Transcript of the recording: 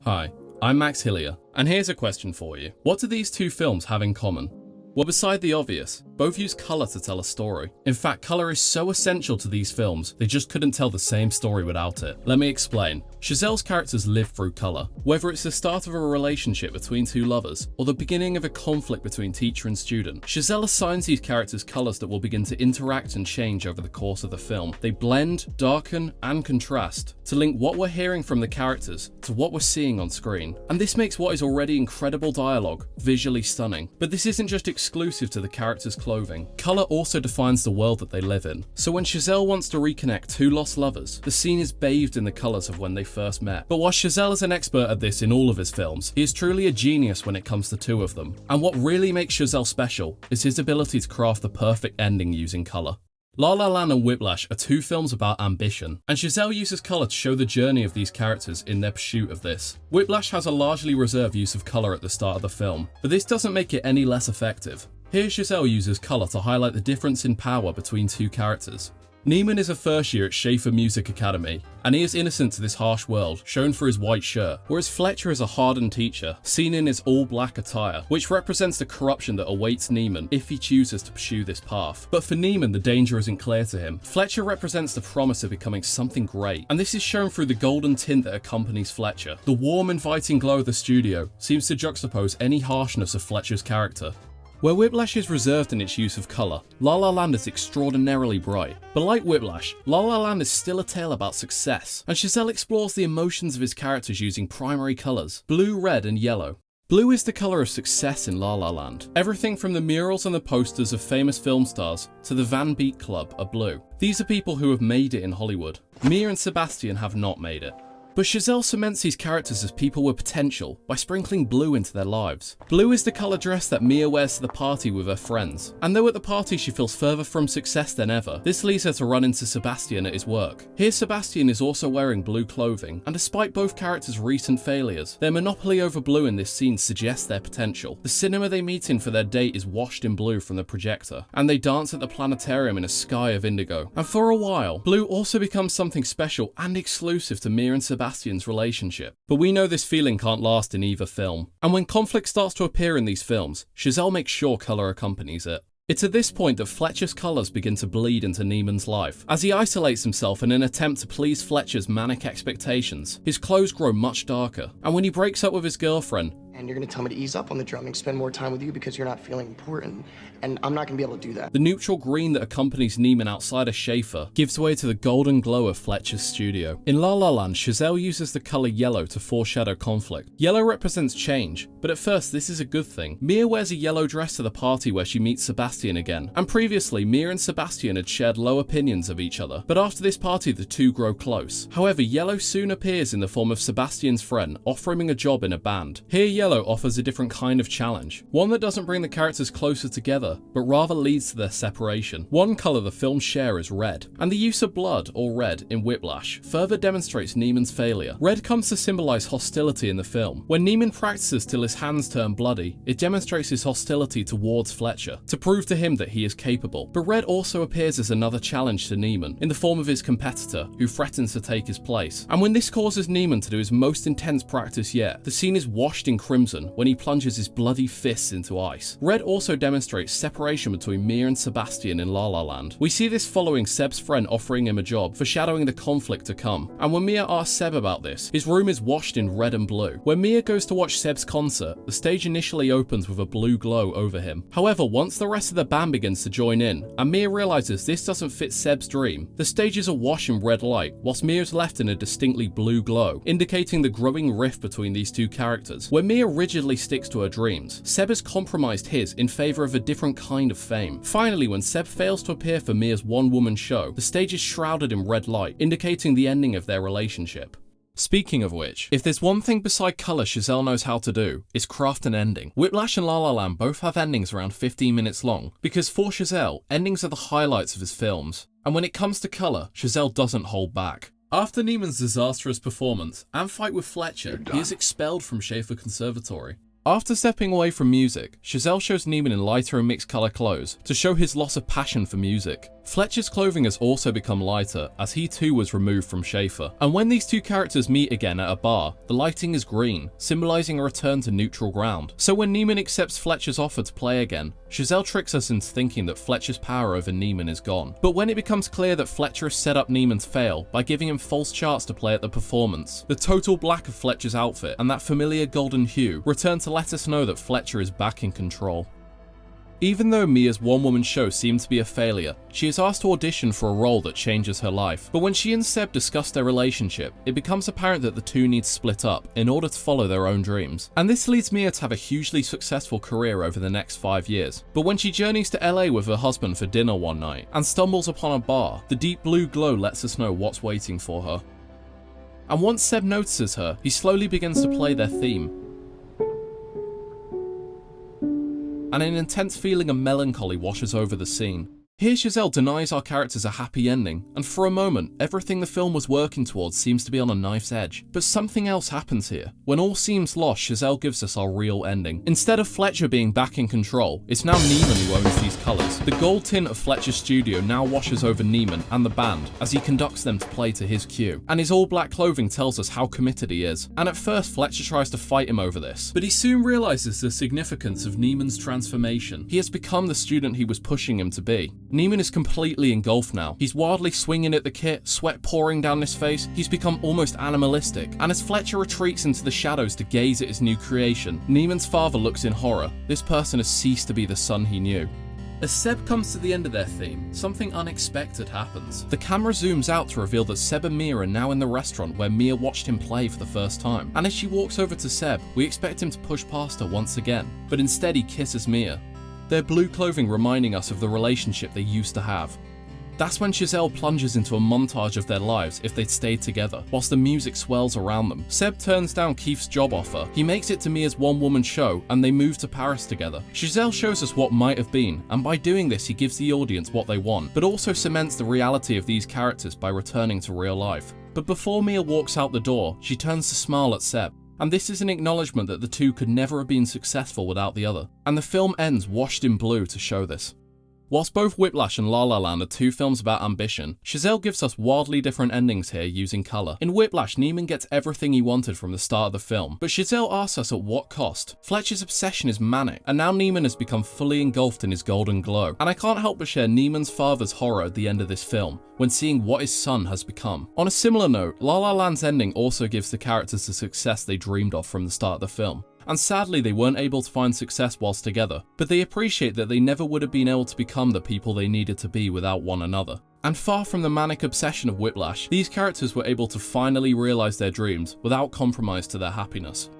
Hi, I'm Max Hillier, and here's a question for you. What do these two films have in common? Well, beside the obvious, both use colour to tell a story. In fact, colour is so essential to these films, they just couldn't tell the same story without it. Let me explain. Chazelle's characters live through colour. Whether it's the start of a relationship between two lovers, or the beginning of a conflict between teacher and student, Chazelle assigns these characters colours that will begin to interact and change over the course of the film. They blend, darken, and contrast to link what we're hearing from the characters to what we're seeing on screen. And this makes what is already incredible dialogue visually stunning. But this isn't just exclusive to the characters' clothing. Colour also defines the world that they live in. So when Chazelle wants to reconnect two lost lovers, the scene is bathed in the colours of when they first met. But while Chazelle is an expert at this in all of his films, he is truly a genius when it comes to two of them. And what really makes Chazelle special is his ability to craft the perfect ending using colour. La La Land and Whiplash are two films about ambition, and Chazelle uses colour to show the journey of these characters in their pursuit of this. Whiplash has a largely reserved use of colour at the start of the film, but this doesn't make it any less effective. Here Chazelle uses colour to highlight the difference in power between two characters. Neiman is a first year at Schaefer Music Academy, and he is innocent to this harsh world, shown through his white shirt, whereas Fletcher is a hardened teacher, seen in his all-black attire, which represents the corruption that awaits Neiman if he chooses to pursue this path. But for Neiman, the danger isn't clear to him. Fletcher represents the promise of becoming something great, and this is shown through the golden tint that accompanies Fletcher. The warm, inviting glow of the studio seems to juxtapose any harshness of Fletcher's character. Where Whiplash is reserved in its use of colour, La La Land is extraordinarily bright. But like Whiplash, La La Land is still a tale about success, and Chazelle explores the emotions of his characters using primary colours, blue, red and yellow. Blue is the colour of success in La La Land. Everything from the murals and the posters of famous film stars to the Van Beek Club are blue. These are people who have made it in Hollywood. Mia and Sebastian have not made it. But Chazelle cements these characters as people with potential by sprinkling blue into their lives. Blue is the colour dress that Mia wears to the party with her friends, and though at the party she feels further from success than ever, this leads her to run into Sebastian at his work. Here Sebastian is also wearing blue clothing, and despite both characters' recent failures, their monopoly over blue in this scene suggests their potential. The cinema they meet in for their date is washed in blue from the projector, and they dance at the planetarium in a sky of indigo. And for a while, blue also becomes something special and exclusive to Mia and Sebastian's relationship. But we know this feeling can't last in either film. And when conflict starts to appear in these films, Chazelle makes sure colour accompanies it. It's at this point that Fletcher's colours begin to bleed into Neiman's life. As he isolates himself in an attempt to please Fletcher's manic expectations, his clothes grow much darker. And when he breaks up with his girlfriend, and you're gonna tell me to ease up on the drumming, spend more time with you because you're not feeling important, and I'm not gonna be able to do that. The neutral green that accompanies Neiman outside of Schaefer gives way to the golden glow of Fletcher's studio. In La La Land, Chazelle uses the colour yellow to foreshadow conflict. Yellow represents change, but at first this is a good thing. Mia wears a yellow dress to the party where she meets Sebastian again, and previously Mia and Sebastian had shared low opinions of each other, but after this party the two grow close. However, yellow soon appears in the form of Sebastian's friend offering him a job in a band. Here yellow offers a different kind of challenge, one that doesn't bring the characters closer together, but rather leads to their separation. One colour the films share is red, and the use of blood, or red, in Whiplash further demonstrates Neiman's failure. Red comes to symbolise hostility in the film. When Neiman practices till his hands turn bloody, it demonstrates his hostility towards Fletcher, to prove to him that he is capable. But red also appears as another challenge to Neiman, in the form of his competitor, who threatens to take his place. And when this causes Neiman to do his most intense practice yet, the scene is washed in crimson when he plunges his bloody fists into ice. Red also demonstrates separation between Mia and Sebastian in La La Land. We see this following Seb's friend offering him a job, foreshadowing the conflict to come. And when Mia asks Seb about this, his room is washed in red and blue. When Mia goes to watch Seb's concert, the stage initially opens with a blue glow over him. However, once the rest of the band begins to join in, and Mia realizes this doesn't fit Seb's dream, the stage is awash in red light, whilst Mia is left in a distinctly blue glow, indicating the growing rift between these two characters. Where Mia rigidly sticks to her dreams, Seb has compromised his in favour of a different kind of fame. Finally, when Seb fails to appear for Mia's one-woman show, the stage is shrouded in red light, indicating the ending of their relationship. Speaking of which, if there's one thing beside colour Chazelle knows how to do, it's craft an ending. Whiplash and La La Land both have endings around 15 minutes long, because for Chazelle, endings are the highlights of his films. And when it comes to colour, Chazelle doesn't hold back. After Neiman's disastrous performance and fight with Fletcher, he is expelled from Schaefer Conservatory. After stepping away from music, Chazelle shows Neiman in lighter and mixed colour clothes to show his loss of passion for music. Fletcher's clothing has also become lighter, as he too was removed from Schaefer. And when these two characters meet again at a bar, the lighting is green, symbolizing a return to neutral ground. So when Neiman accepts Fletcher's offer to play again, Chazelle tricks us into thinking that Fletcher's power over Neiman is gone. But when it becomes clear that Fletcher has set up Neiman to fail by giving him false charts to play at the performance, the total black of Fletcher's outfit and that familiar golden hue return to let us know that Fletcher is back in control. Even though Mia's one-woman show seemed to be a failure, she is asked to audition for a role that changes her life. But when she and Seb discuss their relationship, it becomes apparent that the two need to split up in order to follow their own dreams. And this leads Mia to have a hugely successful career over the next 5 years. But when she journeys to LA with her husband for dinner one night and stumbles upon a bar, the deep blue glow lets us know what's waiting for her. And once Seb notices her, he slowly begins to play their theme. And an intense feeling of melancholy washes over the scene. Here Chazelle denies our characters a happy ending, and for a moment, everything the film was working towards seems to be on a knife's edge. But something else happens here. When all seems lost, Chazelle gives us our real ending. Instead of Fletcher being back in control, it's now Neiman who owns these colours. The gold tint of Fletcher's studio now washes over Neiman and the band as he conducts them to play to his cue. And his all-black clothing tells us how committed he is. And at first, Fletcher tries to fight him over this, but he soon realises the significance of Neiman's transformation. He has become the student he was pushing him to be. Neiman is completely engulfed now. He's wildly swinging at the kit, sweat pouring down his face. He's become almost animalistic. And as Fletcher retreats into the shadows to gaze at his new creation, Neiman's father looks in horror. This person has ceased to be the son he knew. As Seb comes to the end of their theme, something unexpected happens. The camera zooms out to reveal that Seb and Mia are now in the restaurant where Mia watched him play for the first time. And as she walks over to Seb, we expect him to push past her once again, but instead he kisses Mia. Their blue clothing reminding us of the relationship they used to have. That's when Chazelle plunges into a montage of their lives if they'd stayed together, whilst the music swells around them. Seb turns down Keith's job offer, he makes it to Mia's one-woman show, and they move to Paris together. Chazelle shows us what might have been, and by doing this he gives the audience what they want, but also cements the reality of these characters by returning to real life. But before Mia walks out the door, she turns to smile at Seb. And this is an acknowledgement that the two could never have been successful without the other. And the film ends washed in blue to show this. Whilst both Whiplash and La La Land are two films about ambition, Chazelle gives us wildly different endings here using colour. In Whiplash, Neiman gets everything he wanted from the start of the film, but Chazelle asks us at what cost. Fletcher's obsession is manic, and now Neiman has become fully engulfed in his golden glow. And I can't help but share Neiman's father's horror at the end of this film, when seeing what his son has become. On a similar note, La La Land's ending also gives the characters the success they dreamed of from the start of the film. And sadly they weren't able to find success whilst together, but they appreciate that they never would have been able to become the people they needed to be without one another. And far from the manic obsession of Whiplash, these characters were able to finally realise their dreams without compromise to their happiness.